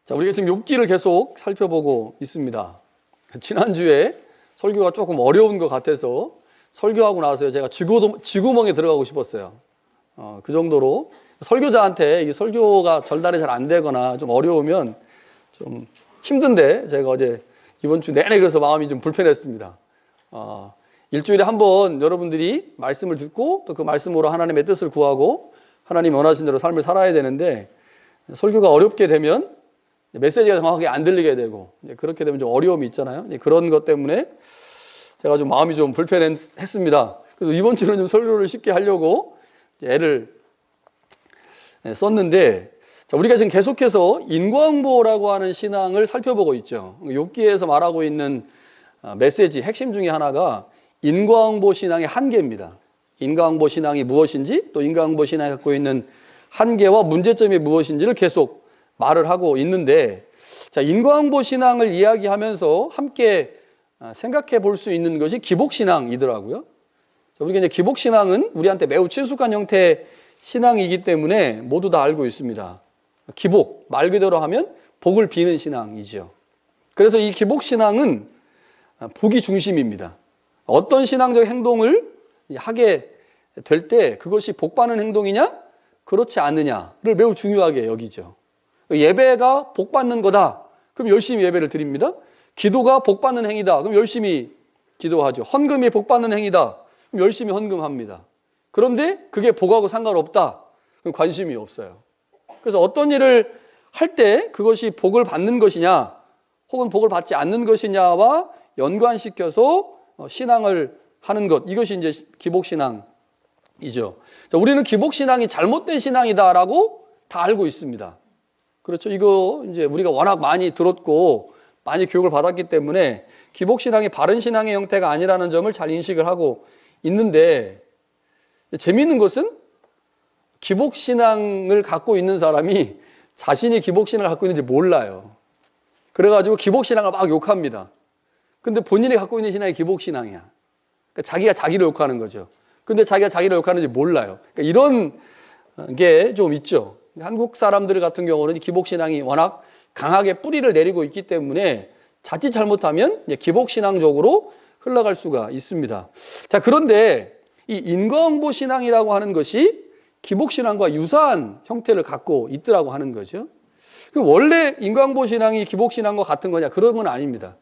자, 우리가 지금 욥기를 계속 살펴보고 있습니다. 지난주에 설교가 조금 어려운 것 같아서 설교하고 나서 제가 쥐구멍에 들어가고 싶었어요. 그 정도로 설교자한테 이 설교가 전달이 잘 안 되거나 좀 어려우면 좀 힘든데, 제가 어제 이번 주 내내 그래서 마음이 좀 불편했습니다. 일주일에 한 번 여러분들이 말씀을 듣고 또 그 말씀으로 하나님의 뜻을 구하고 하나님 원하신 대로 삶을 살아야 되는데, 설교가 어렵게 되면 메시지가 정확하게 안 들리게 되고, 그렇게 되면 좀 어려움이 있잖아요. 그런 것 때문에 제가 좀 마음이 좀 불편했습니다. 그래서 이번 주는 좀 설교를 쉽게 하려고 애를 썼는데, 우리가 지금 계속해서 인과응보라고 하는 신앙을 살펴보고 있죠. 욥기에서 말하고 있는 메시지 핵심 중에 하나가 인과응보 신앙의 한계입니다. 인과응보 신앙이 무엇인지, 또 인과응보 신앙이 갖고 있는 한계와 문제점이 무엇인지를 계속 말을 하고 있는데, 자, 인과응보 신앙을 이야기하면서 함께 생각해 볼 수 있는 것이 기복신앙이더라고요. 우리가 이제 기복신앙은 우리한테 매우 친숙한 형태의 신앙이기 때문에 모두 다 알고 있습니다. 기복, 말 그대로 하면 복을 비는 신앙이죠. 그래서 이 기복신앙은 복이 중심입니다. 어떤 신앙적 행동을 하게 될 때 그것이 복받는 행동이냐, 그렇지 않느냐를 매우 중요하게 여기죠. 예배가 복받는 거다, 그럼 열심히 예배를 드립니다. 기도가 복받는 행위다, 그럼 열심히 기도하죠. 헌금이 복받는 행위다, 그럼 열심히 헌금합니다. 그런데 그게 복하고 상관없다, 그럼 관심이 없어요. 그래서 어떤 일을 할 때 그것이 복을 받는 것이냐 혹은 복을 받지 않는 것이냐와 연관시켜서 신앙을 하는 것, 이것이 이제 기복신앙이죠. 자, 우리는 기복신앙이 잘못된 신앙이다라고 다 알고 있습니다. 그렇죠. 이거 이제 우리가 워낙 많이 들었고 많이 교육을 받았기 때문에 기복신앙이 바른 신앙의 형태가 아니라는 점을 잘 인식을 하고 있는데, 재미있는 것은 기복신앙을 갖고 있는 사람이 자신이 기복신앙을 갖고 있는지 몰라요. 그래가지고 기복신앙을 막 욕합니다. 근데 본인이 갖고 있는 신앙이 기복신앙이야. 그러니까 자기가 자기를 욕하는 거죠. 근데 자기가 자기를 욕하는지 몰라요. 그러니까 이런 게 좀 있죠. 한국 사람들 같은 경우는 기복신앙이 워낙 강하게 뿌리를 내리고 있기 때문에 자칫 잘못하면 기복신앙적으로 흘러갈 수가 있습니다. 자, 그런데 이 인과응보 신앙이라고 하는 것이 기복신앙과 유사한 형태를 갖고 있더라고 하는 거죠. 원래 인과응보 신앙이 기복신앙과 같은 거냐? 그런 건 아닙니다.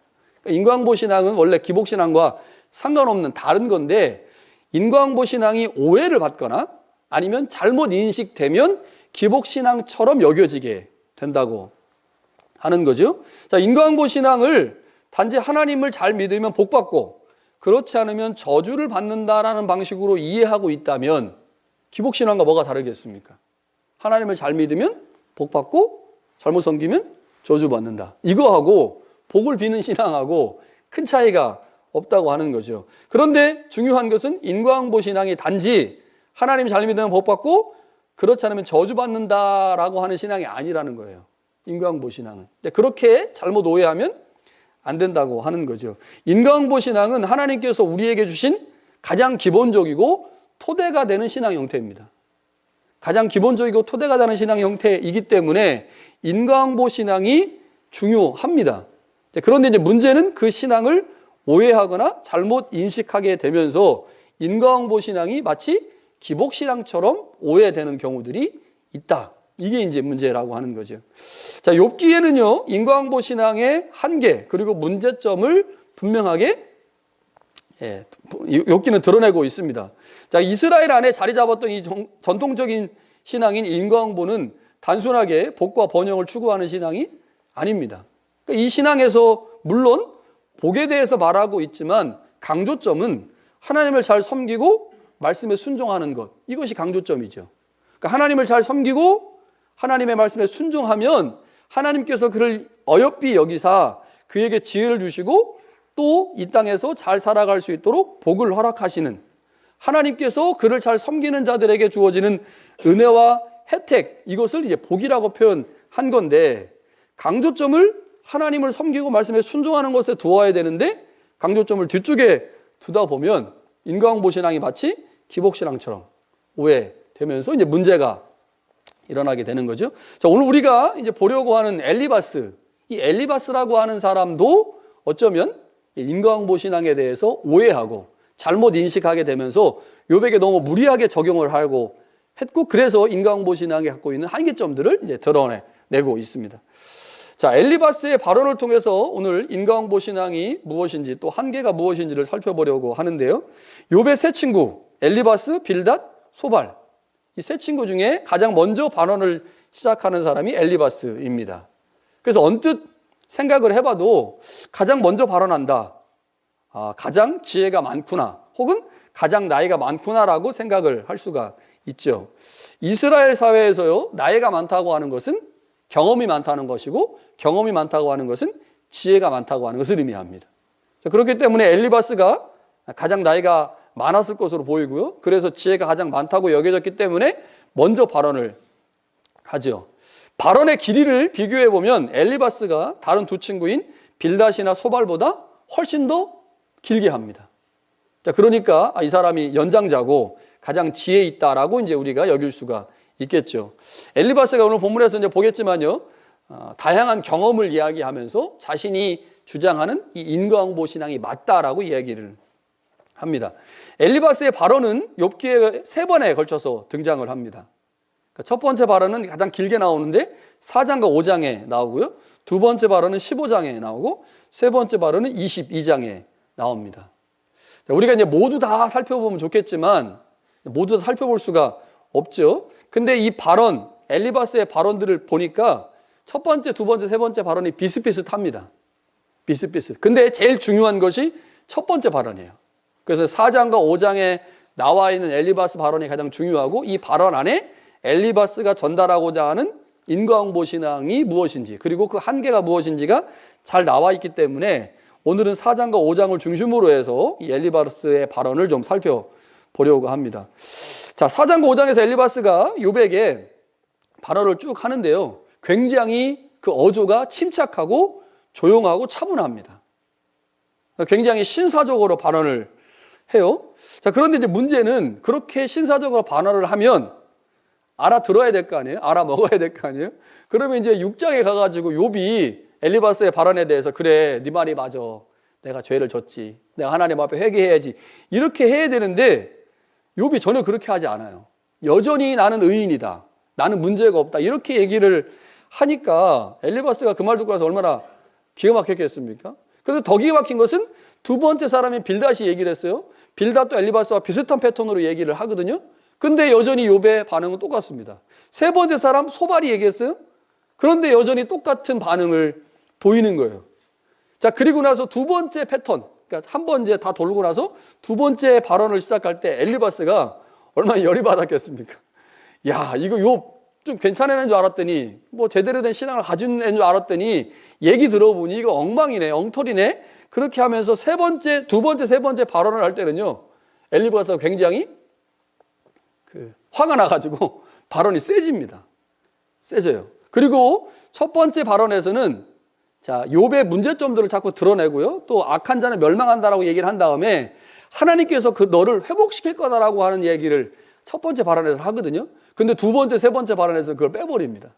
인과응보 신앙은 원래 기복신앙과 상관없는 다른 건데, 인과응보 신앙이 오해를 받거나 아니면 잘못 인식되면 기복신앙처럼 여겨지게 된다고 하는 거죠. 자, 인과응보 신앙을 단지 하나님을 잘 믿으면 복받고 그렇지 않으면 저주를 받는다라는 방식으로 이해하고 있다면 기복신앙과 뭐가 다르겠습니까? 하나님을 잘 믿으면 복받고 잘못 섬기면 저주받는다, 이거하고 복을 비는 신앙하고 큰 차이가 없다고 하는 거죠. 그런데 중요한 것은 인과응보 신앙이 단지 하나님 잘 믿으면 복받고 그렇지 않으면 저주받는다라고 하는 신앙이 아니라는 거예요. 인과응보 신앙은 그렇게 잘못 오해하면 안 된다고 하는 거죠. 인과응보 신앙은 하나님께서 우리에게 주신 가장 기본적이고 토대가 되는 신앙 형태입니다. 가장 기본적이고 토대가 되는 신앙 형태이기 때문에 인과응보 신앙이 중요합니다. 그런데 이제 문제는 그 신앙을 오해하거나 잘못 인식하게 되면서 인과응보 신앙이 마치 기복신앙처럼 오해되는 경우들이 있다. 이게 이제 문제라고 하는 거죠. 자, 욥기에는요, 인과응보 신앙의 한계 그리고 문제점을 분명하게 욥기는 드러내고 있습니다. 자, 이스라엘 안에 자리 잡았던 이 전통적인 신앙인 인과응보는 단순하게 복과 번영을 추구하는 신앙이 아닙니다. 그러니까 이 신앙에서 물론 복에 대해서 말하고 있지만 강조점은 하나님을 잘 섬기고 말씀에 순종하는 것, 이것이 강조점이죠. 그러니까 하나님을 잘 섬기고 하나님의 말씀에 순종하면 하나님께서 그를 어여삐 여기사 그에게 지혜를 주시고 또 이 땅에서 잘 살아갈 수 있도록 복을 허락하시는, 하나님께서 그를 잘 섬기는 자들에게 주어지는 은혜와 혜택, 이것을 이제 복이라고 표현한 건데, 강조점을 하나님을 섬기고 말씀에 순종하는 것에 두어야 되는데 강조점을 뒤쪽에 두다 보면 인과응보 신앙이 마치 기복신앙처럼 오해되면서 이제 문제가 일어나게 되는 거죠. 자, 오늘 우리가 이제 보려고 하는 엘리바스, 이 엘리바스라고 하는 사람도 어쩌면 인과응보 신앙에 대해서 오해하고 잘못 인식하게 되면서 욥에게 너무 무리하게 적용을 하고 했고, 그래서 인과응보 신앙이 갖고 있는 한계점들을 이제 드러내고 있습니다. 자, 엘리바스의 발언을 통해서 오늘 인과응보 신앙이 무엇인지 또 한계가 무엇인지를 살펴보려고 하는데요. 욥의 세 친구 엘리바스, 빌닷, 소발, 이 세 친구 중에 가장 먼저 발언을 시작하는 사람이 엘리바스입니다. 그래서 언뜻 생각을 해봐도 가장 먼저 발언한다, 가장 지혜가 많구나, 혹은 가장 나이가 많구나라고 생각을 할 수가 있죠. 이스라엘 사회에서요, 나이가 많다고 하는 것은 경험이 많다는 것이고, 경험이 많다고 하는 것은 지혜가 많다고 하는 것을 의미합니다. 그렇기 때문에 엘리바스가 가장 나이가 많았을 것으로 보이고요, 그래서 지혜가 가장 많다고 여겨졌기 때문에 먼저 발언을 하죠. 발언의 길이를 비교해 보면 엘리바스가 다른 두 친구인 빌닷이나 소발보다 훨씬 더 길게 합니다. 자, 그러니까 이 사람이 연장자고 가장 지혜 있다라고 이제 우리가 여길 수가 있겠죠. 엘리바스가 오늘 본문에서 이제 보겠지만요, 다양한 경험을 이야기하면서 자신이 주장하는 이 인과응보 신앙이 맞다라고 이야기를 합니다. 엘리바스의 발언은 욥기에 3번에 걸쳐서 등장을 합니다. 그러니까 첫 번째 발언은 가장 길게 나오는데 4장과 5장에 나오고요, 두 번째 발언은 15장에 나오고, 세 번째 발언은 22장에 나옵니다. 우리가 이제 모두 다 살펴보면 좋겠지만 모두 다 살펴볼 수가 없죠. 근데 이 발언, 엘리바스의 발언들을 보니까 첫 번째, 두 번째, 세 번째 발언이 비슷비슷합니다. 비슷비슷. 근데 제일 중요한 것이 첫 번째 발언이에요. 그래서 4장과 5장에 나와 있는 엘리바스 발언이 가장 중요하고, 이 발언 안에 엘리바스가 전달하고자 하는 인과응보 신앙이 무엇인지, 그리고 그 한계가 무엇인지가 잘 나와 있기 때문에 오늘은 4장과 5장을 중심으로 해서 이 엘리바스의 발언을 좀 살펴보려고 합니다. 자, 4장과 5장에서 엘리바스가 욥에게 발언을 쭉 하는데요, 굉장히 그 어조가 침착하고 조용하고 차분합니다. 굉장히 신사적으로 발언을 해요. 자, 그런데 이제 문제는 그렇게 신사적으로 발언을 하면 알아들어야 될 거 아니에요? 알아먹어야 될 거 아니에요? 그러면 이제 6장에 가가지고 욥이 엘리바스의 발언에 대해서, 그래, 네 말이 맞아, 내가 죄를 졌지, 내가 하나님 앞에 회개해야지, 이렇게 해야 되는데 욥이 전혀 그렇게 하지 않아요. 여전히 나는 의인이다, 나는 문제가 없다, 이렇게 얘기를 하니까 엘리바스가 그 말 듣고 나서 얼마나 기가 막혔겠습니까? 그래서 더 기가 막힌 것은 두 번째 사람인 빌닷이 얘기를 했어요. 빌닷도 엘리바스와 비슷한 패턴으로 얘기를 하거든요. 근데 여전히 욥의 반응은 똑같습니다. 세 번째 사람 소발이 얘기했어요. 그런데 여전히 똑같은 반응을 보이는 거예요. 자, 그리고 나서 두 번째 패턴, 그러니까 한 번 이제 다 돌고 나서 두 번째 발언을 시작할 때 엘리바스가 얼마나 열이 받았겠습니까? 야, 이거 욥 좀 괜찮은 애인 줄 알았더니, 뭐 제대로 된 신앙을 가진 애인 줄 알았더니 얘기 들어보니 이거 엉망이네, 엉터리네. 그렇게 하면서 세 번째, 세 번째 발언을 할 때는요, 엘리바스가 굉장히 화가 나가지고 발언이 세집니다. 세져요. 그리고 첫 번째 발언에서는 자, 욥의 문제점들을 자꾸 드러내고요, 또 악한 자는 멸망한다라고 얘기를 한 다음에 하나님께서 그 너를 회복시킬 거다라고 하는 얘기를 첫 번째 발언에서 하거든요. 근데 두 번째, 세 번째 발언에서 그걸 빼버립니다.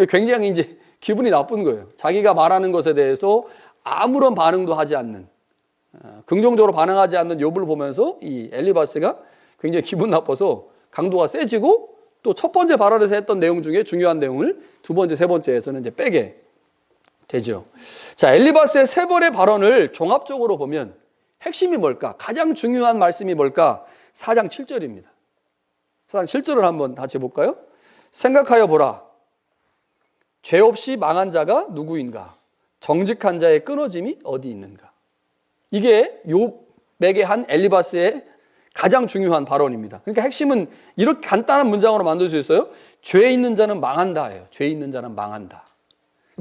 굉장히 이제 기분이 나쁜 거예요. 자기가 말하는 것에 대해서 아무런 반응도 하지 않는, 긍정적으로 반응하지 않는 욥을 보면서 이 엘리바스가 굉장히 기분 나빠서 강도가 세지고, 또 첫 번째 발언에서 했던 내용 중에 중요한 내용을 두 번째, 세 번째에서는 이제 빼게 되죠. 자, 엘리바스의 세 번의 발언을 종합적으로 보면 핵심이 뭘까? 가장 중요한 말씀이 뭘까? 4장 7절입니다. 4장 7절을 한번 같이 볼까요? 생각하여 보라. 죄 없이 망한 자가 누구인가? 정직한 자의 끊어짐이 어디 있는가? 이게 욥에게 한 엘리바스의 가장 중요한 발언입니다. 그러니까 핵심은 이렇게 간단한 문장으로 만들 수 있어요. 죄 있는 자는 망한다예요. 죄 있는 자는 망한다.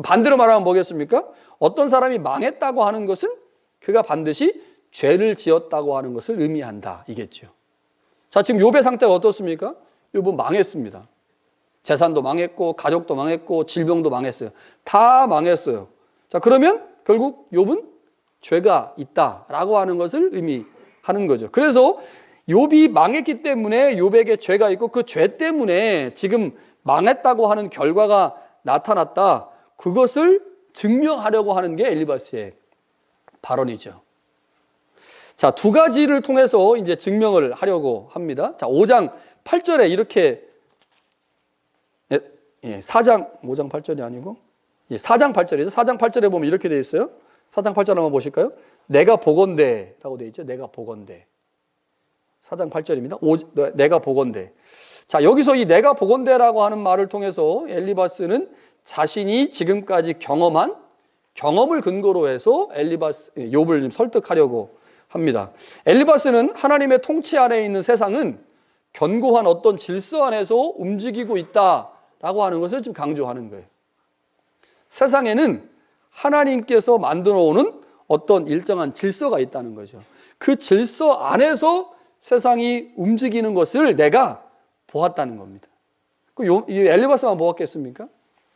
반대로 말하면 뭐겠습니까? 어떤 사람이 망했다고 하는 것은 그가 반드시 죄를 지었다고 하는 것을 의미한다, 이겠죠. 자, 지금 욥의 상태가 어떻습니까? 욥은 망했습니다. 재산도 망했고, 가족도 망했고, 질병도 망했어요. 다 망했어요. 자, 그러면 결국 욥은 죄가 있다라고 하는 것을 의미하는 거죠. 그래서 욥이 망했기 때문에 욥에게 죄가 있고, 그 죄 때문에 지금 망했다고 하는 결과가 나타났다. 그것을 증명하려고 하는 게 엘리바스의 발언이죠. 자, 두 가지를 통해서 이제 증명을 하려고 합니다. 자, 5장 8절에 이렇게 5장 8절이 아니고 4장 8절이죠. 4장 8절에 보면 이렇게 되어 있어요. 4장 8절 한번 보실까요? 내가 보건대라고 되어 있죠. 내가 보건대. 4장 8절입니다. 내가 보건대. 자, 여기서 이 내가 보건대라고 하는 말을 통해서 엘리바스는 자신이 지금까지 경험한 경험을 근거로 해서 욥을 설득하려고 합니다. 엘리바스는 하나님의 통치 아래에 있는 세상은 견고한 어떤 질서 안에서 움직이고 있다라고 하는 것을 지금 강조하는 거예요. 세상에는 하나님께서 만들어 오는 어떤 일정한 질서가 있다는 거죠. 그 질서 안에서 세상이 움직이는 것을 내가 보았다는 겁니다. 이 엘리바스만 보았겠습니까?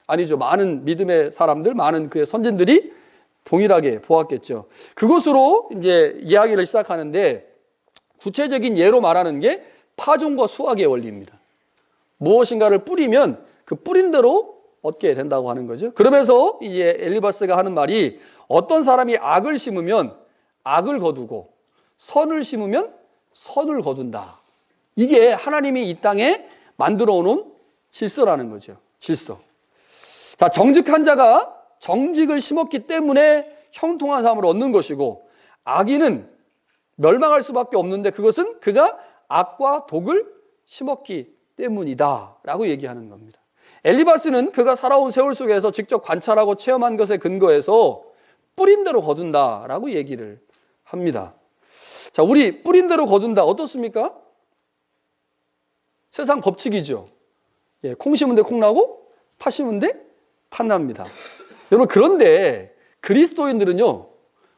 아니죠. 많은 믿음의 사람들, 많은 그의 선진들이 동일하게 보았겠죠. 그것으로 이제 이야기를 시작하는데 구체적인 예로 말하는 게 파종과 수확의 원리입니다. 무엇인가를 뿌리면 그 뿌린 대로 얻게 된다고 하는 거죠. 그러면서 이제 엘리바스가 하는 말이 어떤 사람이 악을 심으면 악을 거두고 선을 심으면 선을 거둔다. 이게 하나님이 이 땅에 만들어 놓은 질서라는 거죠. 질서. 자, 정직한 자가 정직을 심었기 때문에 형통한 삶을 얻는 것이고 악인은 멸망할 수밖에 없는데 그것은 그가 악과 독을 심었기 때문이다 라고 얘기하는 겁니다. 엘리바스는 그가 살아온 세월 속에서 직접 관찰하고 체험한 것에 근거해서 뿌린 대로 거둔다 라고 얘기를 합니다. 자, 우리 뿌린 대로 거둔다 어떻습니까? 세상 법칙이죠. 콩 심은 데 콩 나고 팥 심은 데 팥 납니다. 여러분, 그런데 그리스도인들은요,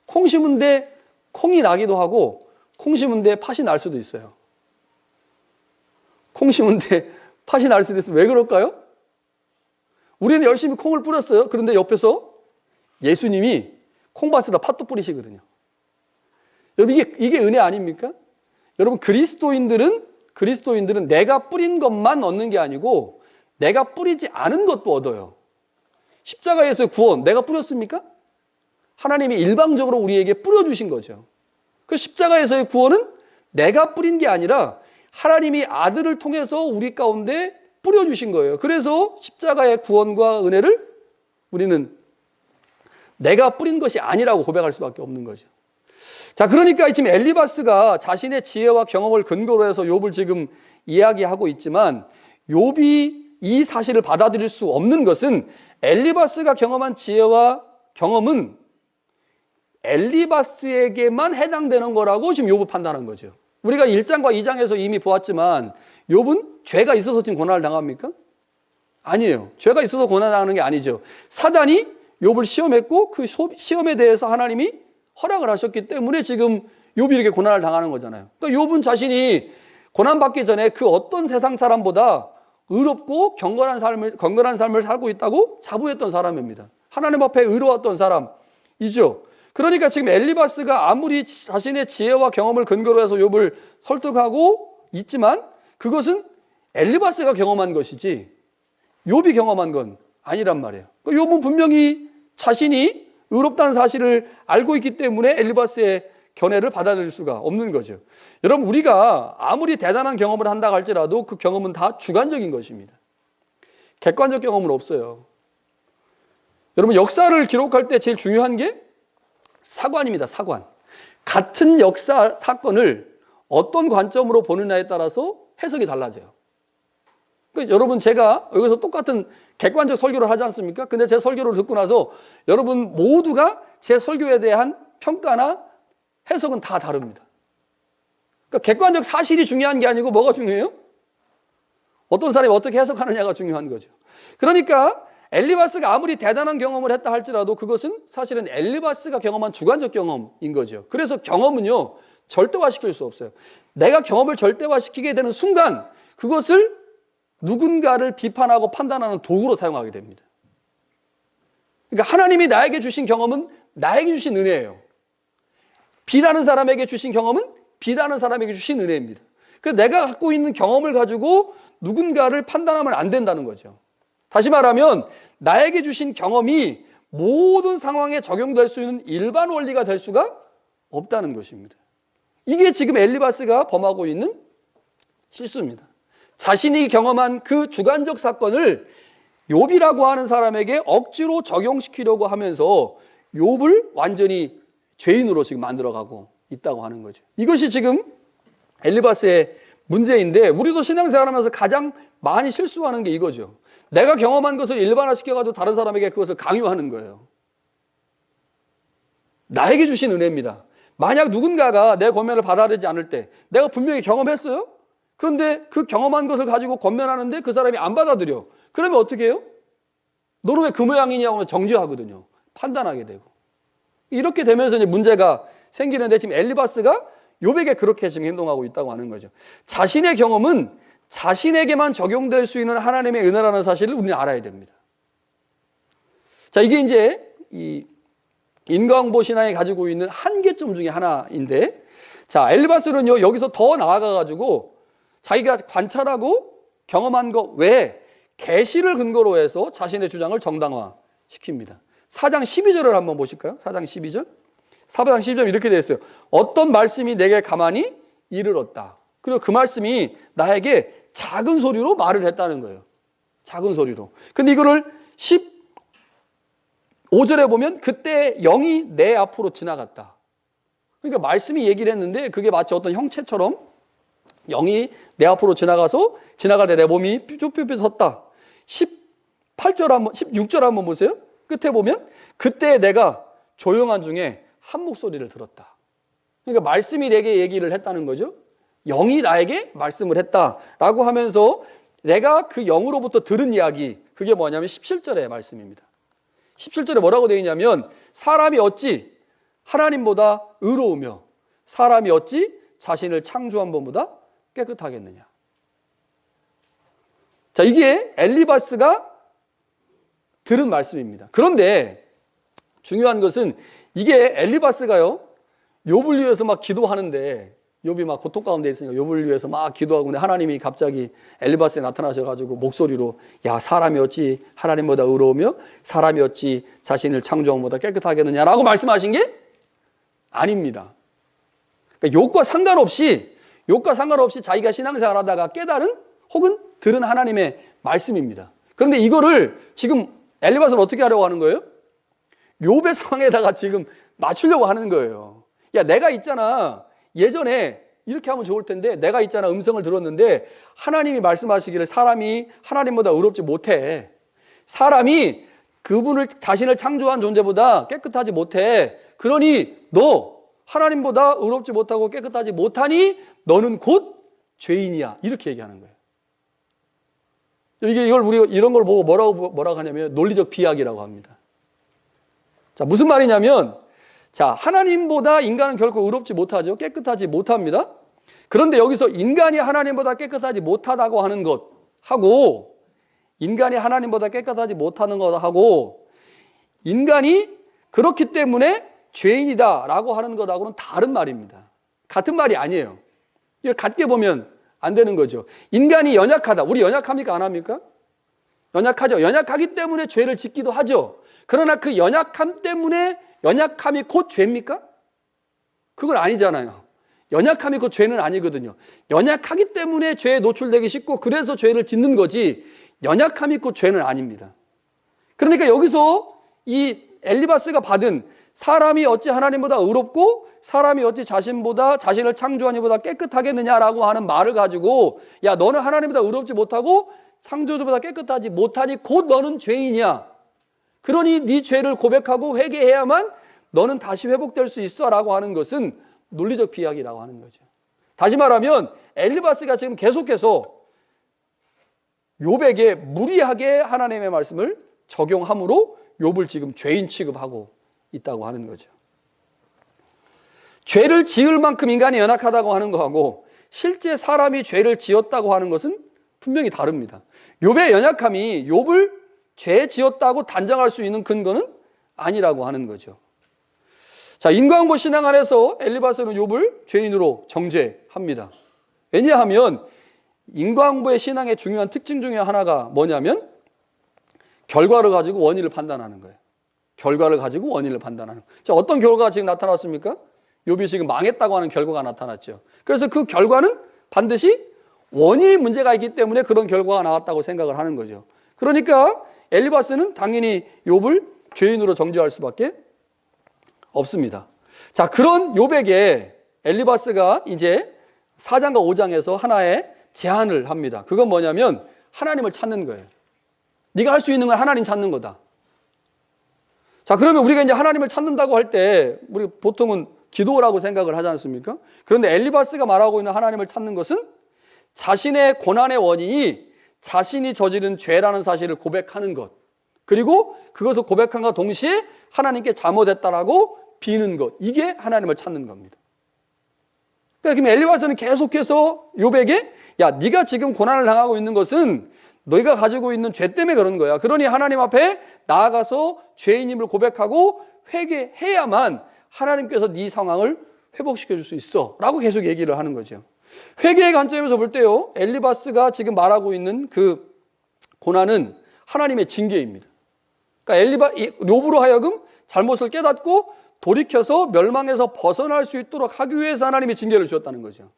콩 심은 데 콩이 나기도 하고 콩 심은 데 팥이 날 수도 있어요. 콩 심은 데 팥이 날 수도 있어요. 왜 그럴까요? 우리는 열심히 콩을 뿌렸어요. 그런데 옆에서 예수님이 콩밭에다 팥도 뿌리시거든요. 여러분, 이게 은혜 아닙니까? 여러분, 그리스도인들은 내가 뿌린 것만 얻는 게 아니고 내가 뿌리지 않은 것도 얻어요. 십자가에서의 구원 내가 뿌렸습니까? 하나님이 일방적으로 우리에게 뿌려주신 거죠. 그 십자가에서의 구원은 내가 뿌린 게 아니라 하나님이 아들을 통해서 우리 가운데 뿌려주신 거예요. 그래서 십자가의 구원과 은혜를 우리는 내가 뿌린 것이 아니라고 고백할 수밖에 없는 거죠. 자, 그러니까 지금 엘리바스가 자신의 지혜와 경험을 근거로 해서 욥을 지금 이야기하고 있지만 욥이 이 사실을 받아들일 수 없는 것은 엘리바스가 경험한 지혜와 경험은 엘리바스에게만 해당되는 거라고 지금 욥을 판단한 거죠. 우리가 1장과 2장에서 이미 보았지만 욥은 죄가 있어서 지금 고난을 당합니까? 아니에요. 죄가 있어서 고난을 당하는 게 아니죠. 사단이 욥을 시험했고 그 시험에 대해서 하나님이 허락을 하셨기 때문에 지금 욥이 이렇게 고난을 당하는 거잖아요. 그러니까 욥은 자신이 고난받기 전에 그 어떤 세상 사람보다 의롭고 경건한 삶을 살고 있다고 자부했던 사람입니다. 하나님 앞에 의로웠던 사람이죠. 그러니까 지금 엘리바스가 아무리 자신의 지혜와 경험을 근거로 해서 욥을 설득하고 있지만 그것은 엘리바스가 경험한 것이지 욥이 경험한 건 아니란 말이에요. 그러니까 욥은 분명히 자신이 의롭다는 사실을 알고 있기 때문에 엘리바스의 견해를 받아들일 수가 없는 거죠. 여러분, 우리가 아무리 대단한 경험을 한다고 할지라도 그 경험은 다 주관적인 것입니다. 객관적 경험은 없어요. 여러분, 역사를 기록할 때 제일 중요한 게 사관입니다. 사관. 같은 역사 사건을 어떤 관점으로 보느냐에 따라서 해석이 달라져요. 그러니까 여러분, 제가 여기서 똑같은 객관적 설교를 하지 않습니까? 근데 제 설교를 듣고 나서 여러분 모두가 제 설교에 대한 평가나 해석은 다 다릅니다. 그러니까 객관적 사실이 중요한 게 아니고 뭐가 중요해요? 어떤 사람이 어떻게 해석하느냐가 중요한 거죠. 그러니까 엘리바스가 아무리 대단한 경험을 했다 할지라도 그것은 사실은 엘리바스가 경험한 주관적 경험인 거죠. 그래서 경험은요, 절대화시킬 수 없어요. 내가 경험을 절대화시키게 되는 순간 그것을 누군가를 비판하고 판단하는 도구로 사용하게 됩니다. 그러니까 하나님이 나에게 주신 경험은 나에게 주신 은혜예요. 비라는 사람에게 주신 경험은 비라는 사람에게 주신 은혜입니다. 그래서 내가 갖고 있는 경험을 가지고 누군가를 판단하면 안 된다는 거죠. 다시 말하면 나에게 주신 경험이 모든 상황에 적용될 수 있는 일반 원리가 될 수가 없다는 것입니다. 이게 지금 엘리바스가 범하고 있는 실수입니다. 자신이 경험한 그 주관적 사건을 욥이라고 하는 사람에게 억지로 적용시키려고 하면서 욥을 완전히 죄인으로 지금 만들어가고 있다고 하는 거죠. 이것이 지금 엘리바스의 문제인데, 우리도 신앙생활하면서 가장 많이 실수하는 게 이거죠. 내가 경험한 것을 일반화시켜가지고 다른 사람에게 그것을 강요하는 거예요. 나에게 주신 은혜입니다. 만약 누군가가 내 권면을 받아들이지 않을 때 내가 분명히 경험했어요. 그런데 그 경험한 것을 가지고 권면하는데 그 사람이 안 받아들여. 그러면 어떻게 해요? 너는 왜 그 모양이냐고 정죄하거든요. 판단하게 되고. 이렇게 되면서 이제 문제가 생기는데, 지금 엘리바스가 욥에게 그렇게 지금 행동하고 있다고 하는 거죠. 자신의 경험은 자신에게만 적용될 수 있는 하나님의 은혜라는 사실을 우리는 알아야 됩니다. 자, 이게 이제 이 인과응보 신앙이 가지고 있는 한계점 중에 하나인데, 자, 엘리바스는요, 여기서 더 나아가가지고 자기가 관찰하고 경험한 것 외에 계시를 근거로 해서 자신의 주장을 정당화시킵니다. 4장 12절을 한번 보실까요? 4장 12절. 4장 12절 이렇게 되어 있어요. 어떤 말씀이 내게 가만히 이르렀다. 그리고 그 말씀이 나에게 작은 소리로 말을 했다는 거예요. 작은 소리로. 근데 이거를 15절에 보면 그때 영이 내 앞으로 지나갔다. 그러니까 말씀이 얘기를 했는데 그게 마치 어떤 형체처럼 영이 내 앞으로 지나가서 지나갈 때 내 몸이 삐죽삐죽 섰다. 16절 한번 보세요. 끝에 보면 그때 내가 조용한 중에 한 목소리를 들었다. 그러니까 말씀이 내게 얘기를 했다는 거죠. 영이 나에게 말씀을 했다라고 하면서 내가 그 영으로부터 들은 이야기, 그게 뭐냐면 17절의 말씀입니다. 17절에 뭐라고 되어 있냐면, 사람이 어찌 하나님보다 의로우며 사람이 어찌 자신을 창조한 분보다 깨끗하겠느냐. 자, 이게 엘리바스가 들은 말씀입니다. 그런데 중요한 것은 이게 엘리바스가요, 욥을 위해서 막 기도하는데, 욥이 막 고통 가운데 있으니까 욥을 위해서 막 기도하고, 근데 하나님이 갑자기 엘리바스에 나타나셔가지고 목소리로, 야, 사람이 어찌 하나님보다 의로우며 사람이 어찌 자신을 창조한 것보다 깨끗하겠느냐라고 말씀하신 게 아닙니다. 그러니까 욥과 상관없이 자기가 신앙생활 하다가 깨달은 혹은 들은 하나님의 말씀입니다. 그런데 이거를 지금 엘리바스는 어떻게 하려고 하는 거예요? 욥의 상황에다가 지금 맞추려고 하는 거예요. 야, 내가 있잖아, 예전에 이렇게 하면 좋을 텐데, 내가 있잖아, 음성을 들었는데 하나님이 말씀하시기를 사람이 하나님보다 의롭지 못해. 사람이 그분을, 자신을 창조한 존재보다 깨끗하지 못해. 그러니 너 하나님보다 의롭지 못하고 깨끗하지 못하니 너는 곧 죄인이야. 이렇게 얘기하는 거예요. 이걸 우리가 이런 걸 보고 뭐라고 하냐면 논리적 비약이라고 합니다. 자, 무슨 말이냐면, 자, 하나님보다 인간은 결코 의롭지 못하죠. 깨끗하지 못합니다. 그런데 여기서 인간이 하나님보다 깨끗하지 못하다고 하는 것하고, 인간이 하나님보다 깨끗하지 못하는 것하고, 인간이 그렇기 때문에 죄인이다라고 하는 것하고는 다른 말입니다. 같은 말이 아니에요. 이걸 같게 보면 안 되는 거죠. 인간이 연약하다. 우리 연약합니까? 안 합니까? 연약하죠. 연약하기 때문에 죄를 짓기도 하죠. 그러나 그 연약함 때문에 연약함이 곧 죄입니까? 그건 아니잖아요. 연약함이 곧 죄는 아니거든요. 연약하기 때문에 죄에 노출되기 쉽고 그래서 죄를 짓는 거지, 연약함이 곧 죄는 아닙니다. 그러니까 여기서 이 엘리바스가 받은 사람이 어찌 하나님보다 의롭고 사람이 어찌 자신을 창조한 이보다 깨끗하겠느냐라고 하는 말을 가지고, 야, 너는 하나님보다 의롭지 못하고 창조주보다 깨끗하지 못하니 곧 너는 죄인이야. 그러니 네 죄를 고백하고 회개해야만 너는 다시 회복될 수 있어 라고 하는 것은 논리적 비약이라고 하는 거죠. 다시 말하면 엘리바스가 지금 계속해서 욥에게 무리하게 하나님의 말씀을 적용함으로 욥을 지금 죄인 취급하고 있다고 하는 거죠. 죄를 지을 만큼 인간이 연약하다고 하는 거하고 실제 사람이 죄를 지었다고 하는 것은 분명히 다릅니다. 욥의 연약함이 욥을 죄 지었다고 단정할 수 있는 근거는 아니라고 하는 거죠. 자, 인과응보 신앙 안에서 엘리바스는 욥을 죄인으로 정죄합니다. 왜냐하면 인과응보의 신앙의 중요한 특징 중에 하나가 뭐냐면 결과를 가지고 원인을 판단하는 거예요. 결과를 가지고 원인을 판단하는 거예요. 자, 어떤 결과가 지금 나타났습니까? 욥이 지금 망했다고 하는 결과가 나타났죠. 그래서 그 결과는 반드시 원인이 문제가 있기 때문에 그런 결과가 나왔다고 생각을 하는 거죠. 그러니까 엘리바스는 당연히 욥을 죄인으로 정죄할 수밖에 없습니다. 자, 그런 욥에게 엘리바스가 이제 4장과 5장에서 하나의 제안을 합니다. 그건 뭐냐면 하나님을 찾는 거예요. 네가 할 수 있는 건 하나님 찾는 거다. 자, 그러면 우리가 이제 하나님을 찾는다고 할 때 우리 보통은 기도라고 생각을 하지 않습니까? 그런데 엘리바스가 말하고 있는 하나님을 찾는 것은 자신의 고난의 원인이 자신이 저지른 죄라는 사실을 고백하는 것, 그리고 그것을 고백함과 동시에 하나님께 잘못했다라고 비는 것, 이게 하나님을 찾는 겁니다. 그러니까 그럼 엘리바스는 계속해서 욥에게 야, 네가 지금 고난을 당하고 있는 것은 너희가 가지고 있는 죄 때문에 그런 거야. 그러니 하나님 앞에 나아가서 죄인임을 고백하고 회개해야만 하나님께서 네 상황을 회복시켜 줄 수 있어 라고 계속 얘기를 하는 거죠. 회개의 관점에서 볼 때요, 엘리바스가 지금 말하고 있는 그 고난은 하나님의 징계입니다. 그러니까 욥으로 하여금 잘못을 깨닫고 돌이켜서 멸망에서 벗어날 수 있도록 하기 위해서 하나님이 징계를 주셨다는 거죠.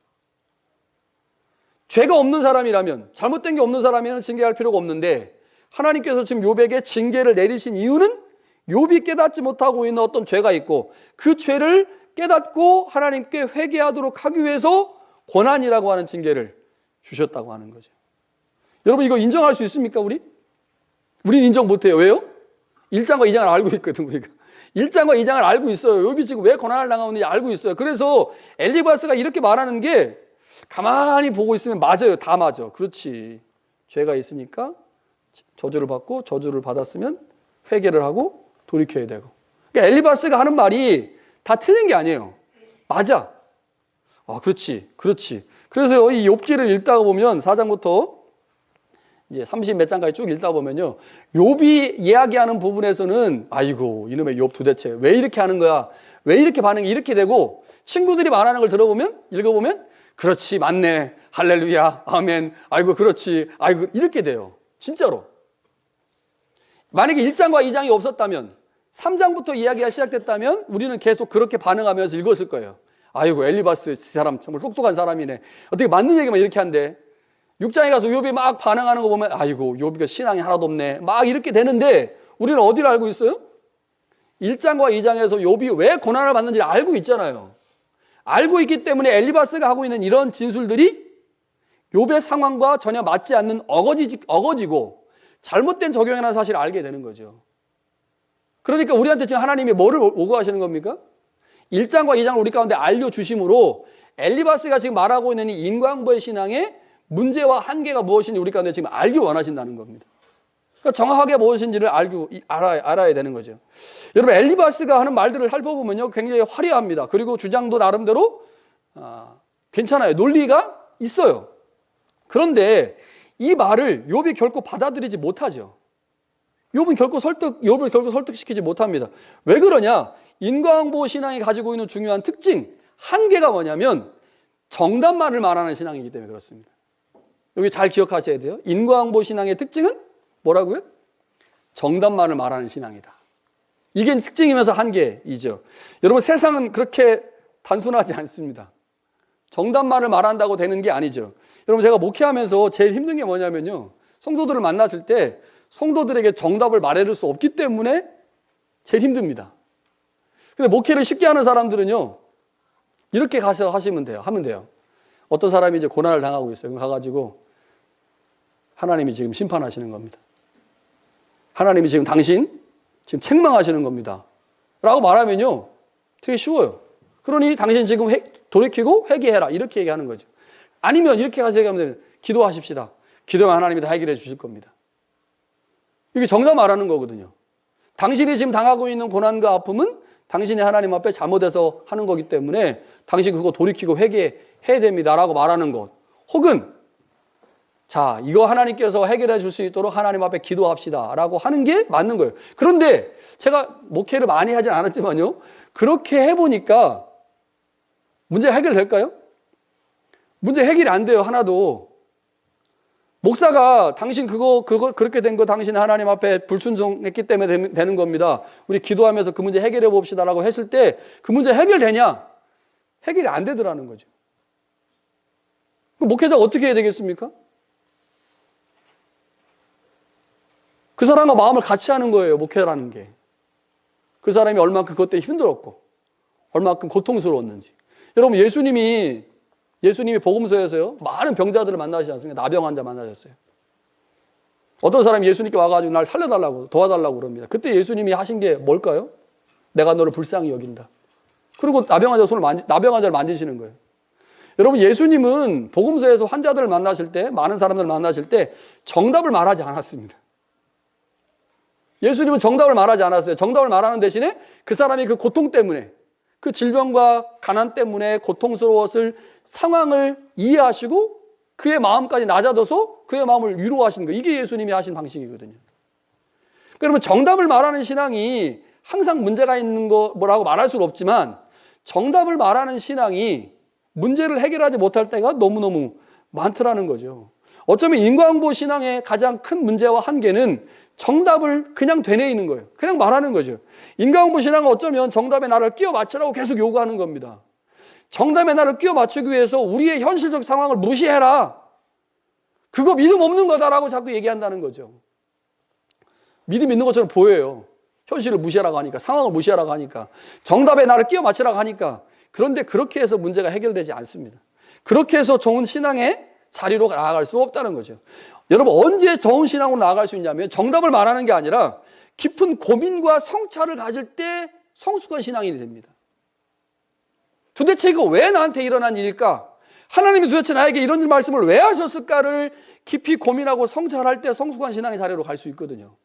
죄가 없는 사람이라면, 잘못된 게 없는 사람이면 징계할 필요가 없는데 하나님께서 지금 욥에게 징계를 내리신 이유는 욥이 깨닫지 못하고 있는 어떤 죄가 있고 그 죄를 깨닫고 하나님께 회개하도록 하기 위해서 고난이라고 하는 징계를 주셨다고 하는 거죠. 여러분, 이거 인정할 수 있습니까? 우리는 인정 못해요. 왜요? 1장과 2장을 알고 있거든. 우리가 1장과 2장을 알고 있어요. 욥이 지금 왜 고난을 당하고 있는지 알고 있어요. 그래서 엘리바스가 이렇게 말하는 게 가만히 보고 있으면 맞아요. 다 맞아. 그렇지. 죄가 있으니까 저주를 받고 저주를 받았으면 회개를 하고 돌이켜야 되고. 그러니까 엘리바스가 하는 말이 다 틀린 게 아니에요. 맞아. 그렇지. 그래서 이 욥기를 읽다가 보면 4장부터 이제 30 몇 장까지 쭉 읽다 보면요, 욥이 이야기하는 부분에서는 아이고 이놈의 욥 도대체 왜 이렇게 하는 거야? 왜 이렇게 반응이 이렇게 되고, 친구들이 말하는 걸 읽어보면 그렇지, 맞네, 할렐루야, 아멘, 아이고 그렇지, 아이고, 이렇게 돼요. 진짜로. 만약에 1장과 2장이 없었다면, 3장부터 이야기가 시작됐다면 우리는 계속 그렇게 반응하면서 읽었을 거예요. 아이고 엘리바스 사람 정말 똑똑한 사람이네, 어떻게 맞는 얘기만 이렇게 한대. 6장에 가서 욥이 막 반응하는 거 보면 아이고 욥이가 신앙이 하나도 없네, 막 이렇게 되는데 우리는 어디를 알고 있어요? 1장과 2장에서 욥이 왜 고난을 받는지 알고 있잖아요. 알고 있기 때문에 엘리바스가 하고 있는 이런 진술들이 욥의 상황과 전혀 맞지 않는 어거지고 잘못된 적용이라는 사실을 알게 되는 거죠. 그러니까 우리한테 지금 하나님이 뭐를 요구하시는 겁니까? 1장과 2장을 우리 가운데 알려주심으로 엘리바스가 지금 말하고 있는 이 인과응보의 신앙의 문제와 한계가 무엇인지 우리 가운데 지금 알기 원하신다는 겁니다. 그러니까 정확하게 무엇인지를 알아야 되는 거죠. 여러분, 엘리바스가 하는 말들을 살펴보면요, 굉장히 화려합니다. 그리고 주장도 나름대로 괜찮아요. 논리가 있어요. 그런데 이 말을 욥이 결코 받아들이지 못하죠. 욥을 결코 설득시키지 못합니다. 왜 그러냐? 인과응보 신앙이 가지고 있는 중요한 특징, 한계가 뭐냐면 정답만을 말하는 신앙이기 때문에 그렇습니다. 여기 잘 기억하셔야 돼요. 인과응보 신앙의 특징은 뭐라고요? 정답만을 말하는 신앙이다. 이게 특징이면서 한계이죠. 여러분, 세상은 그렇게 단순하지 않습니다. 정답만을 말한다고 되는 게 아니죠. 여러분, 제가 목회하면서 제일 힘든 게 뭐냐면요, 성도들을 만났을 때 성도들에게 정답을 말해줄 수 없기 때문에 제일 힘듭니다. 근데 목회를 쉽게 하는 사람들은요, 이렇게 가서 하면 돼요. 어떤 사람이 이제 고난을 당하고 있어요. 그럼 가가지고 하나님이 지금 심판하시는 겁니다. 하나님이 지금 당신 지금 책망하시는 겁니다. 라고 말하면요, 되게 쉬워요. 그러니 당신 지금 돌이키고 회개해라, 이렇게 얘기하는 거죠. 아니면 이렇게 가서 얘기하면 기도하십시다. 기도하면 하나님이 다 해결해 주실 겁니다. 이게 정답 말하는 거거든요. 당신이 지금 당하고 있는 고난과 아픔은 당신이 하나님 앞에 잘못해서 하는 거기 때문에 당신 그거 돌이키고 회개해야 됩니다 라고 말하는 것, 혹은 자, 이거 하나님께서 해결해 줄 수 있도록 하나님 앞에 기도합시다 라고 하는 게 맞는 거예요. 그런데 제가 목회를 많이 하진 않았지만요, 그렇게 해보니까 문제 해결될까요? 문제 해결이 안 돼요. 하나도. 목사가 당신 그거 그렇게 된 거 당신 하나님 앞에 불순종했기 때문에 되는 겁니다. 우리 기도하면서 그 문제 해결해 봅시다라고 했을 때 그 문제 해결되냐? 해결이 안 되더라는 거죠. 그 목회자가 어떻게 해야 되겠습니까? 그 사람과 마음을 같이 하는 거예요, 목회라는 게. 그 사람이 얼마큼 그것 때문에 힘들었고 얼마큼 고통스러웠는지. 여러분, 예수님이 복음서에서요 많은 병자들을 만나시지 않습니까? 나병 환자 만나셨어요. 어떤 사람이 예수님께 와가지고 날 살려달라고 도와달라고 그럽니다. 그때 예수님이 하신 게 뭘까요? 내가 너를 불쌍히 여긴다. 그리고 나병 환자를 만지시는 거예요. 여러분, 예수님은 복음서에서 환자들을 만나실 때, 많은 사람들을 만나실 때 정답을 말하지 않았습니다. 예수님은 정답을 말하지 않았어요. 정답을 말하는 대신에 그 사람이 그 고통 때문에, 그 질병과 가난 때문에 고통스러웠을 상황을 이해하시고 그의 마음까지 낮아져서 그의 마음을 위로하시는 거예요. 이게 예수님이 하신 방식이거든요. 그러면 정답을 말하는 신앙이 항상 문제가 있는 거라고 말할 수는 없지만 정답을 말하는 신앙이 문제를 해결하지 못할 때가 너무너무 많더라는 거죠. 어쩌면 인과응보 신앙의 가장 큰 문제와 한계는 정답을 그냥 되뇌이는 거예요. 그냥 말하는 거죠. 인과응보 신앙은 어쩌면 정답에 나를 끼워 맞추라고 계속 요구하는 겁니다. 정답에 나를 끼워 맞추기 위해서 우리의 현실적 상황을 무시해라. 그거 믿음 없는 거다라고 자꾸 얘기한다는 거죠. 믿음 있는 것처럼 보여요. 현실을 무시하라고 하니까, 상황을 무시하라고 하니까, 정답에 나를 끼워 맞추라고 하니까. 그런데 그렇게 해서 문제가 해결되지 않습니다. 그렇게 해서 좋은 신앙의 자리로 나아갈 수 없다는 거죠. 여러분, 언제 좋은 신앙으로 나아갈 수 있냐면 정답을 말하는 게 아니라 깊은 고민과 성찰을 가질 때 성숙한 신앙인이 됩니다. 도대체 이거 왜 나한테 일어난 일일까? 하나님이 도대체 나에게 이런 말씀을 왜 하셨을까를 깊이 고민하고 성찰할 때 성숙한 신앙의 자리로 갈 수 있거든요.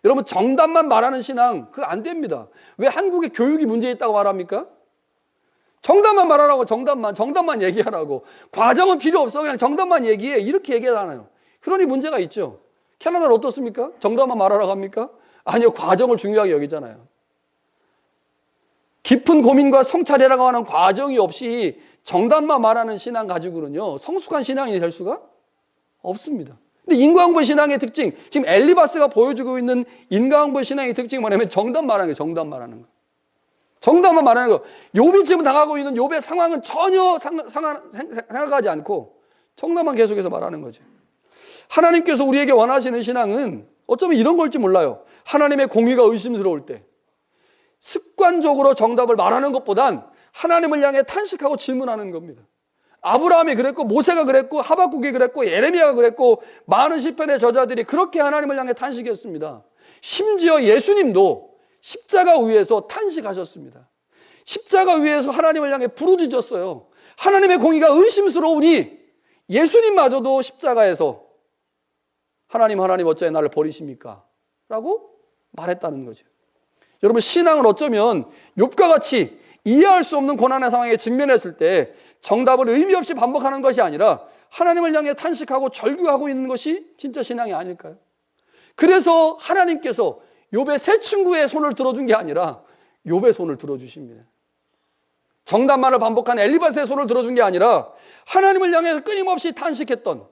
여러분, 정답만 말하는 신앙 그거 안 됩니다. 왜 한국의 교육이 문제 있다고 말합니까? 정답만 말하라고, 정답만 얘기하라고. 과정은 필요 없어, 그냥 정답만 얘기해, 이렇게 얘기하잖아요. 그러니 문제가 있죠. 캐나다는 어떻습니까? 정답만 말하라고 합니까? 아니요, 과정을 중요하게 여기잖아요. 깊은 고민과 성찰이라고 하는 과정이 없이 정답만 말하는 신앙 가지고는요 성숙한 신앙이 될 수가 없습니다. 근데 인과응보 신앙의 특징, 지금 엘리바스가 보여주고 있는 인과응보 신앙의 특징이 뭐냐면 정답 말하는 거예요. 정답 말하는 거. 정답만 말하는 거. 욥이 지금 당하고 있는 욥의 상황은 전혀 생각하지 않고 정답만 계속해서 말하는 거죠. 하나님께서 우리에게 원하시는 신앙은 어쩌면 이런 걸지 몰라요. 하나님의 공의가 의심스러울 때 습관적으로 정답을 말하는 것보단 하나님을 향해 탄식하고 질문하는 겁니다. 아브라함이 그랬고, 모세가 그랬고, 하박국이 그랬고, 예레미야가 그랬고, 많은 시편의 저자들이 그렇게 하나님을 향해 탄식했습니다. 심지어 예수님도 십자가 위에서 탄식하셨습니다. 십자가 위에서 하나님을 향해 부르짖었어요. 하나님의 공의가 의심스러우니 예수님마저도 십자가에서 하나님 어찌하여 나를 버리십니까? 라고 말했다는 거죠. 여러분, 신앙은 어쩌면 욥과 같이 이해할 수 없는 고난의 상황에 직면했을 때 정답을 의미 없이 반복하는 것이 아니라 하나님을 향해 탄식하고 절규하고 있는 것이 진짜 신앙이 아닐까요? 그래서 하나님께서 욥의 세 친구의 손을 들어준 게 아니라 욥의 손을 들어주십니다. 정답만을 반복한 엘리바스의 손을 들어준 게 아니라 하나님을 향해서 끊임없이 탄식했던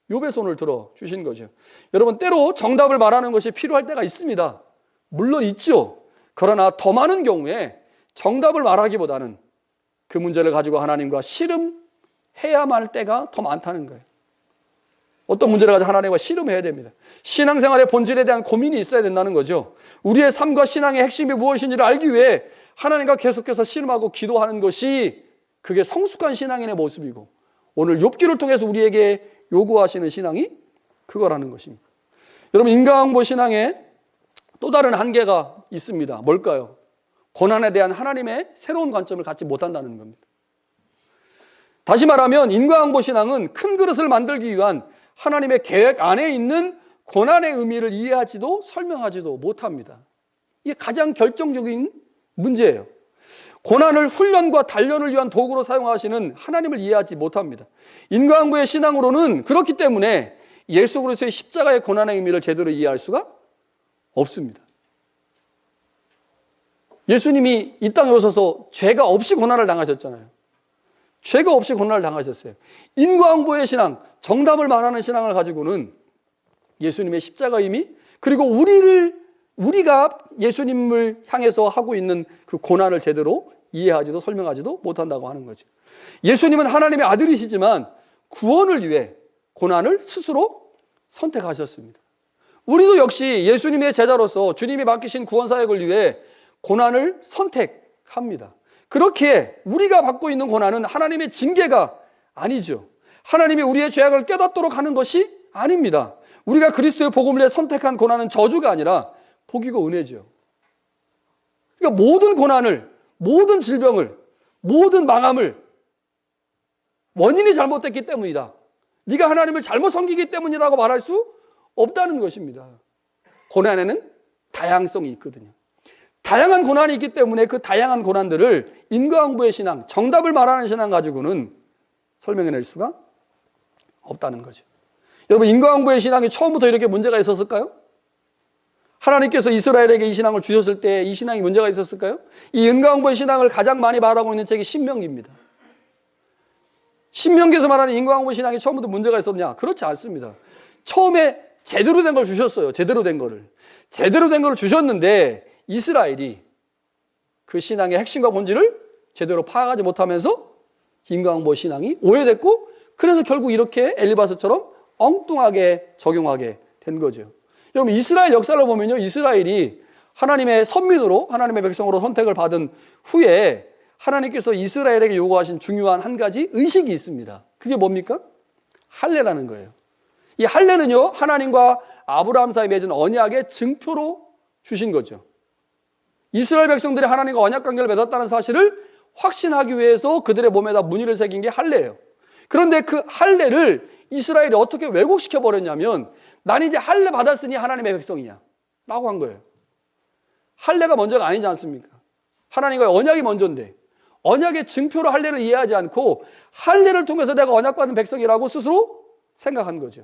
욥의 손을 들어주신 거죠. 여러분, 때로 정답을 말하는 것이 필요할 때가 있습니다. 물론 있죠. 그러나 더 많은 경우에 정답을 말하기보다는 그 문제를 가지고 하나님과 씨름해야만 할 때가 더 많다는 거예요. 어떤 문제를 가지고 하나님과 씨름해야 됩니다. 신앙생활의 본질에 대한 고민이 있어야 된다는 거죠. 우리의 삶과 신앙의 핵심이 무엇인지를 알기 위해 하나님과 계속해서 씨름하고 기도하는 것이 그게 성숙한 신앙인의 모습이고 오늘 욥기를 통해서 우리에게 요구하시는 신앙이 그거라는 것입니다. 여러분, 인과응보 신앙에 또 다른 한계가 있습니다. 뭘까요? 고난에 대한 하나님의 새로운 관점을 갖지 못한다는 겁니다. 다시 말하면 인과응보 신앙은 큰 그릇을 만들기 위한 하나님의 계획 안에 있는 고난의 의미를 이해하지도 설명하지도 못합니다. 이게 가장 결정적인 문제예요. 고난을 훈련과 단련을 위한 도구로 사용하시는 하나님을 이해하지 못합니다. 인과응보의 신앙으로는 그렇기 때문에 예수 그리스도의 십자가의 고난의 의미를 제대로 이해할 수가 없습니다. 예수님이 이 땅에 오셔서 죄가 없이 고난을 당하셨잖아요. 죄가 없이 고난을 당하셨어요. 인과응보의 신앙, 정답을 말하는 신앙을 가지고는 예수님의 십자가임이, 그리고 우리가 예수님을 향해서 하고 있는 그 고난을 제대로 이해하지도 설명하지도 못한다고 하는 거죠. 예수님은 하나님의 아들이시지만 구원을 위해 고난을 스스로 선택하셨습니다. 우리도 역시 예수님의 제자로서 주님이 맡기신 구원 사역을 위해 고난을 선택합니다. 그렇게 우리가 받고 있는 고난은 하나님의 징계가 아니죠. 하나님이 우리의 죄악을 깨닫도록 하는 것이 아닙니다. 우리가 그리스도의 복음을 위해 선택한 고난은 저주가 아니라 복이고 은혜죠. 그러니까 모든 고난을, 모든 질병을, 모든 망함을 원인이 잘못됐기 때문이다, 네가 하나님을 잘못 섬기기 때문이라고 말할 수 없다는 것입니다. 고난에는 다양성이 있거든요. 다양한 고난이 있기 때문에 그 다양한 고난들을 인과응보의 신앙, 정답을 말하는 신앙 가지고는 설명해낼 수가 없다는 거죠. 여러분, 인과응보의 신앙이 처음부터 이렇게 문제가 있었을까요? 하나님께서 이스라엘에게 이 신앙을 주셨을 때 이 신앙이 문제가 있었을까요? 이 인과응보의 신앙을 가장 많이 말하고 있는 책이 신명기입니다. 신명기에서 말하는 인과응보 신앙이 처음부터 문제가 있었냐? 그렇지 않습니다. 처음에 제대로 된 걸 주셨어요. 제대로 된 거를 주셨는데 이스라엘이 그 신앙의 핵심과 본질을 제대로 파악하지 못하면서 인과응보 신앙이 오해됐고, 그래서 결국 이렇게 엘리바스처럼 엉뚱하게 적용하게 된 거죠. 여러분, 이스라엘 역사를 보면요, 이스라엘이 하나님의 선민으로, 하나님의 백성으로 선택을 받은 후에 하나님께서 이스라엘에게 요구하신 중요한 한 가지 의식이 있습니다. 그게 뭡니까? 할례라는 거예요. 이 할례는요, 하나님과 아브라함 사이에 맺은 언약의 증표로 주신 거죠. 이스라엘 백성들이 하나님과 언약 관계를 맺었다는 사실을 확신하기 위해서 그들의 몸에다 무늬를 새긴 게 할례예요. 그런데 그 할례를 이스라엘이 어떻게 왜곡시켜 버렸냐면, 난 이제 할례 받았으니 하나님의 백성이야 라고 한 거예요. 할례가 먼저가 아니지 않습니까? 하나님과의 언약이 먼저인데, 언약의 증표로 할례를 이해하지 않고 할례를 통해서 내가 언약받은 백성이라고 스스로 생각한 거죠.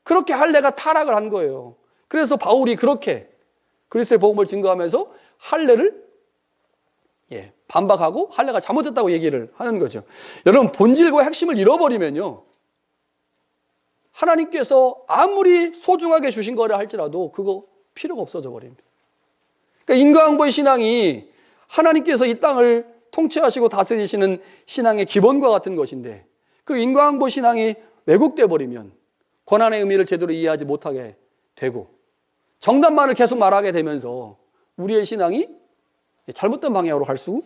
그렇게 할례가 타락을 한 거예요. 그래서 바울이 그렇게 그리스도의 복음을 증거하면서 할례를 반박하고 할례가 잘못됐다고 얘기를 하는 거죠. 여러분, 본질과 핵심을 잃어버리면요, 하나님께서 아무리 소중하게 주신 거라 할지라도 그거 필요가 없어져 버립니다. 그러니까 인과응보의 신앙이 하나님께서 이 땅을 통치하시고 다스리시는 신앙의 기본과 같은 것인데, 그 인과응보 신앙이 왜곡돼 버리면 고난의 의미를 제대로 이해하지 못하게 되고 정답만을 계속 말하게 되면서 우리의 신앙이 잘못된 방향으로 갈 수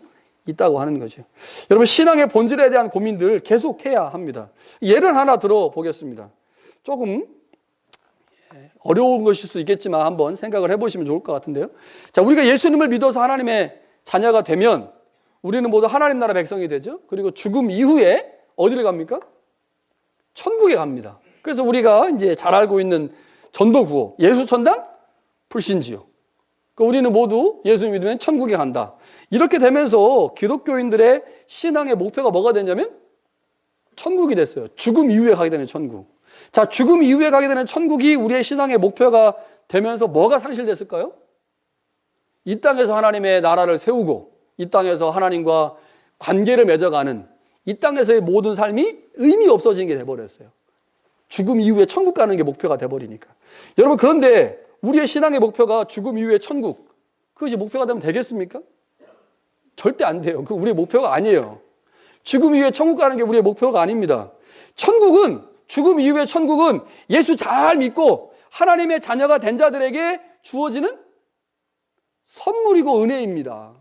있다고 하는 거죠. 여러분, 신앙의 본질에 대한 고민들 계속해야 합니다. 예를 하나 들어보겠습니다. 조금 어려운 것일 수 있겠지만 한번 생각을 해보시면 좋을 것 같은데요. 자, 우리가 예수님을 믿어서 하나님의 자녀가 되면 우리는 모두 하나님 나라 백성이 되죠. 그리고 죽음 이후에 어디를 갑니까? 천국에 갑니다. 그래서 우리가 이제 잘 알고 있는 전도구호, 예수천당 불신지요. 우리는 모두 예수 믿으면 천국에 간다. 이렇게 되면서 기독교인들의 신앙의 목표가 뭐가 됐냐면 천국이 됐어요. 죽음 이후에 가게 되는 천국. 자, 죽음 이후에 가게 되는 천국이 우리의 신앙의 목표가 되면서 뭐가 상실됐을까요? 이 땅에서 하나님의 나라를 세우고 이 땅에서 하나님과 관계를 맺어가는 이 땅에서의 모든 삶이 의미 없어지는 게 돼버렸어요. 죽음 이후에 천국 가는 게 목표가 돼버리니까. 여러분, 그런데 우리의 신앙의 목표가 죽음 이후에 천국, 그것이 목표가 되면 되겠습니까? 절대 안 돼요. 그 우리의 목표가 아니에요. 죽음 이후에 천국 가는 게 우리의 목표가 아닙니다. 천국은, 죽음 이후의 천국은 예수 잘 믿고 하나님의 자녀가 된 자들에게 주어지는 선물이고 은혜입니다.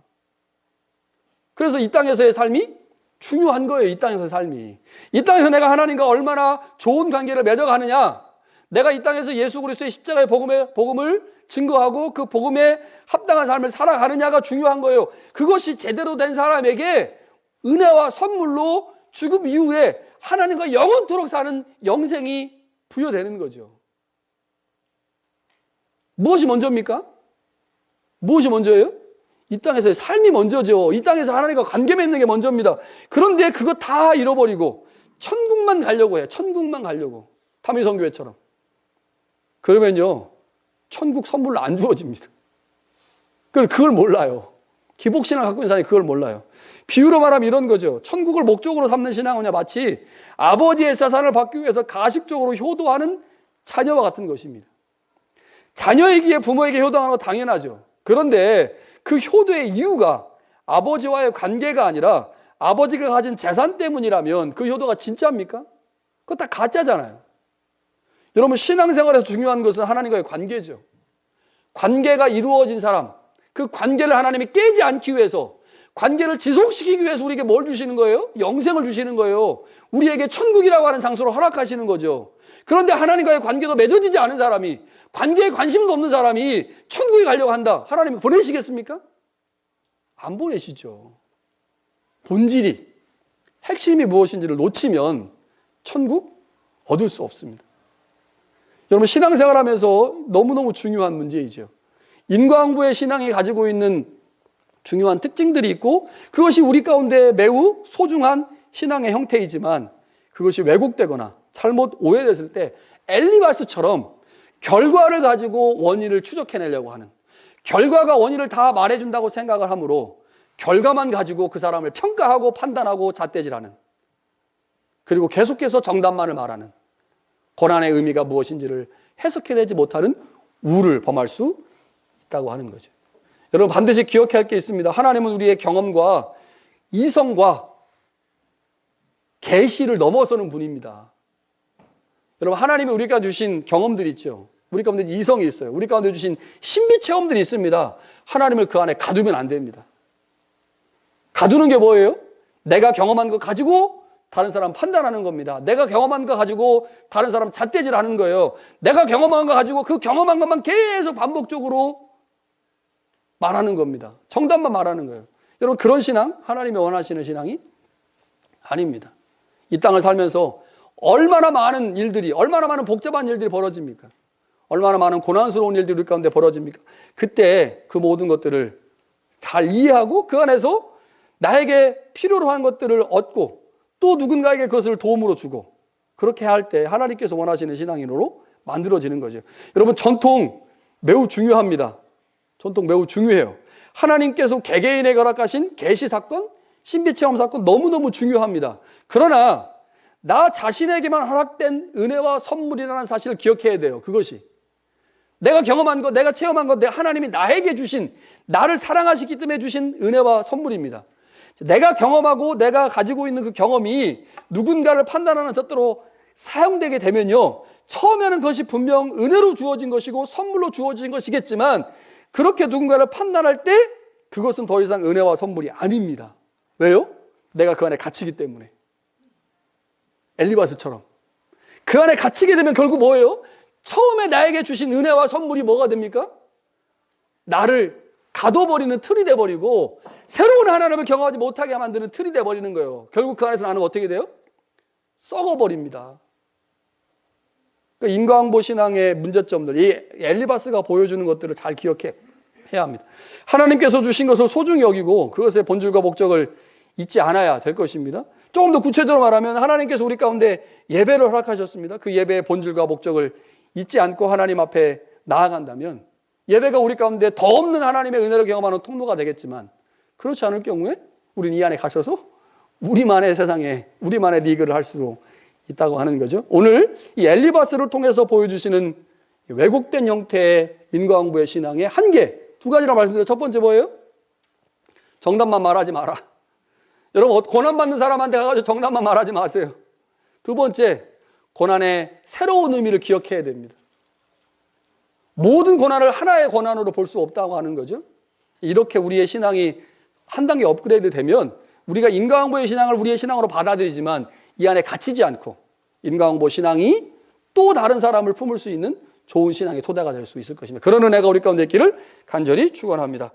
그래서 이 땅에서의 삶이 중요한 거예요. 이 땅에서의 삶이. 이 땅에서 내가 하나님과 얼마나 좋은 관계를 맺어가느냐, 내가 이 땅에서 예수 그리스도의 십자가의 복음을 증거하고 그 복음에 합당한 삶을 살아가느냐가 중요한 거예요. 그것이 제대로 된 사람에게 은혜와 선물로 죽음 이후에 하나님과 영원토록 사는 영생이 부여되는 거죠. 무엇이 먼저입니까? 무엇이 먼저예요? 이 땅에서의 삶이 먼저죠. 이 땅에서 하나님과 관계 맺는 게 먼저입니다. 그런데 그거 다 잃어버리고 천국만 가려고 해요. 천국만 가려고. 타미성교회처럼. 그러면요, 천국 선물로 안 주어집니다. 그걸 몰라요. 기복신앙을 갖고 있는 사람이 그걸 몰라요. 비유로 말하면 이런 거죠. 천국을 목적으로 삼는 신앙은요, 마치 아버지의 재산을 받기 위해서 가식적으로 효도하는 자녀와 같은 것입니다. 자녀이기에 부모에게 효도하는 건 당연하죠. 그런데 그 효도의 이유가 아버지와의 관계가 아니라 아버지가 가진 재산 때문이라면 그 효도가 진짜입니까? 그거 다 가짜잖아요. 여러분, 신앙생활에서 중요한 것은 하나님과의 관계죠. 관계가 이루어진 사람, 그 관계를 하나님이 깨지 않기 위해서, 관계를 지속시키기 위해서 우리에게 뭘 주시는 거예요? 영생을 주시는 거예요. 우리에게 천국이라고 하는 장소를 허락하시는 거죠. 그런데 하나님과의 관계가 맺어지지 않은 사람이, 관계에 관심도 없는 사람이 천국에 가려고 한다. 하나님이 보내시겠습니까? 안 보내시죠. 본질이, 핵심이 무엇인지를 놓치면 천국 얻을 수 없습니다. 여러분, 신앙생활하면서 너무너무 중요한 문제이죠. 인과응보의 신앙이 가지고 있는 중요한 특징들이 있고, 그것이 우리 가운데 매우 소중한 신앙의 형태이지만, 그것이 왜곡되거나 잘못 오해됐을 때 엘리바스처럼 결과를 가지고 원인을 추적해내려고 하는, 결과가 원인을 다 말해준다고 생각을 하므로 결과만 가지고 그 사람을 평가하고 판단하고 잣대질하는, 그리고 계속해서 정답만을 말하는, 고난의 의미가 무엇인지를 해석해내지 못하는 우를 범할 수 있다고 하는 거죠. 여러분, 반드시 기억해야 할 게 있습니다. 하나님은 우리의 경험과 이성과 계시를 넘어서는 분입니다. 여러분, 하나님이 우리가 주신 경험들이 있죠. 우리 가운데 이성이 있어요. 우리 가운데 주신 신비 체험들이 있습니다. 하나님을 그 안에 가두면 안 됩니다. 가두는 게 뭐예요? 내가 경험한 거 가지고 다른 사람 판단하는 겁니다. 내가 경험한 거 가지고 다른 사람 잣대질하는 거예요. 내가 경험한 거 가지고 그 경험한 것만 계속 반복적으로 말하는 겁니다. 정답만 말하는 거예요. 여러분, 그런 신앙, 하나님이 원하시는 신앙이 아닙니다. 이 땅을 살면서 얼마나 많은 일들이, 얼마나 많은 복잡한 일들이 벌어집니까? 얼마나 많은 고난스러운 일들이 우리 가운데 벌어집니까? 그때 그 모든 것들을 잘 이해하고 그 안에서 나에게 필요로 한 것들을 얻고 또 누군가에게 그것을 도움으로 주고, 그렇게 할 때 하나님께서 원하시는 신앙인으로 만들어지는 거죠. 여러분, 전통 매우 중요합니다. 전통 매우 중요해요. 하나님께서 개개인에게 허락하신 계시 사건, 신비 체험 사건 너무너무 중요합니다. 그러나 나 자신에게만 허락된 은혜와 선물이라는 사실을 기억해야 돼요. 그것이 내가 경험한 것, 내가 체험한 것, 하나님이 나에게 주신, 나를 사랑하시기 때문에 주신 은혜와 선물입니다. 내가 경험하고 내가 가지고 있는 그 경험이 누군가를 판단하는 잣대로 사용되게 되면요, 처음에는 그것이 분명 은혜로 주어진 것이고 선물로 주어진 것이겠지만, 그렇게 누군가를 판단할 때 그것은 더 이상 은혜와 선물이 아닙니다. 왜요? 내가 그 안에 갇히기 때문에. 엘리바스처럼 그 안에 갇히게 되면 결국 뭐예요? 처음에 나에게 주신 은혜와 선물이 뭐가 됩니까? 나를 가둬버리는 틀이 돼버리고 새로운 하나님을 경험하지 못하게 만드는 틀이 돼버리는 거예요. 결국 그 안에서 나는 어떻게 돼요? 썩어버립니다. 그러니까 인과응보 신앙의 문제점들, 이 엘리바스가 보여주는 것들을 잘 기억해야 합니다. 하나님께서 주신 것을 소중히 여기고 그것의 본질과 목적을 잊지 않아야 될 것입니다. 조금 더 구체적으로 말하면 하나님께서 우리 가운데 예배를 허락하셨습니다. 그 예배의 본질과 목적을 잊지 않고 하나님 앞에 나아간다면 예배가 우리 가운데 더 없는 하나님의 은혜를 경험하는 통로가 되겠지만, 그렇지 않을 경우에 우리는 이 안에 갇혀서 우리만의 세상에 우리만의 리그를 할 수도 있다고 하는 거죠. 오늘 이 엘리바스를 통해서 보여주시는 왜곡된 형태의 인과응보의 신앙의 한계, 두 가지라 말씀드려요. 첫 번째 뭐예요? 정답만 말하지 마라. 여러분, 고난받는 사람한테 가가지고 정답만 말하지 마세요. 두 번째, 고난의 새로운 의미를 기억해야 됩니다. 모든 고난을 하나의 고난으로 볼 수 없다고 하는 거죠. 이렇게 우리의 신앙이 한 단계 업그레이드 되면 우리가 인과응보의 신앙을 우리의 신앙으로 받아들이지만 이 안에 갇히지 않고 인과응보 신앙이 또 다른 사람을 품을 수 있는 좋은 신앙의 토대가 될 수 있을 것입니다. 그런 은혜가 우리 가운데 있기를 간절히 축원합니다.